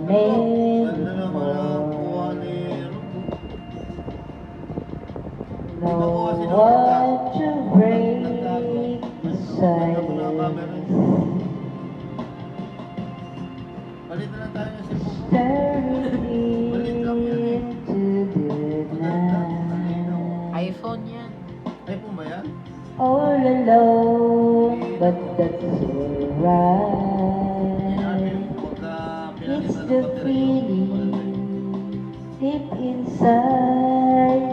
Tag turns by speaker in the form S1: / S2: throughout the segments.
S1: made
S2: Ganda naman ang kuha
S1: for
S2: ni
S1: no one to break the silence.
S2: Palitan lang tayo ng sipo.
S1: Staring
S2: Balit lang yan eh.
S1: into the night.
S3: iPhone yan.
S2: iPhone ba yan?
S1: All alone, but that's
S2: Sinabi
S1: alright.
S2: yung pagka
S1: It's
S2: pinalitan ng
S1: the
S2: baterya.
S1: feeling deep inside.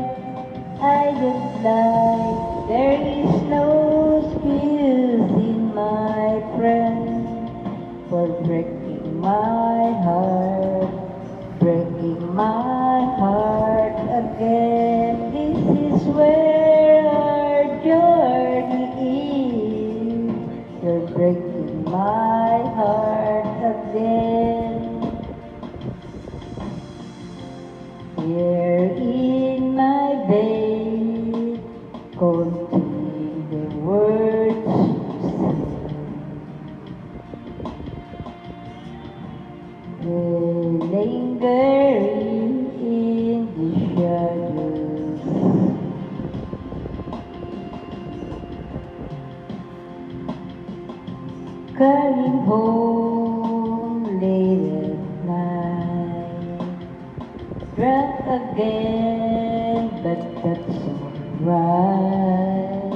S1: I don't like. There is no excuse in my friend for breaking my heart, breaking my heart again. This is where our journey is. You're breaking my heart again. Here in my bed, counting the words you say. Lingering in the shadows. Coming home late at night. Drunk again, but that's alright.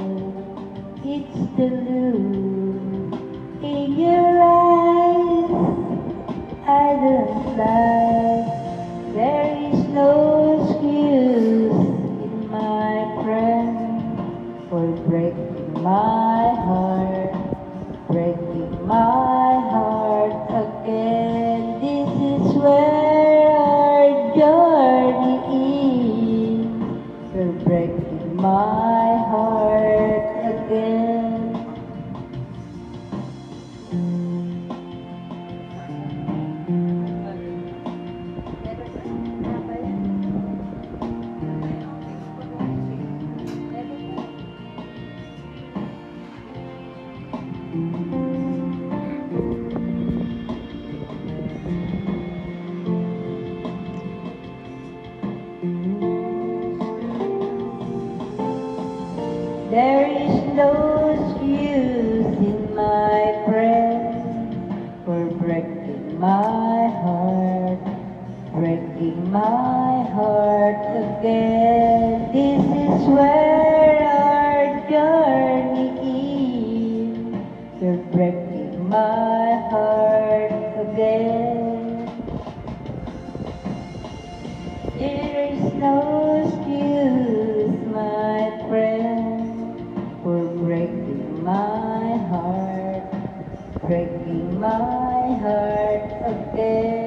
S1: It's the look in your eyes I don't like. There is no excuse in my friend for breaking my heart, breaking my heart again. This is where our journey is. You're breaking my heart again. There is no excuse in my friend for breaking my heart, breaking my heart again. This is where our journey is. You're breaking my heart again. There is no excuse, my friend, for breaking my heart, breaking my heart again.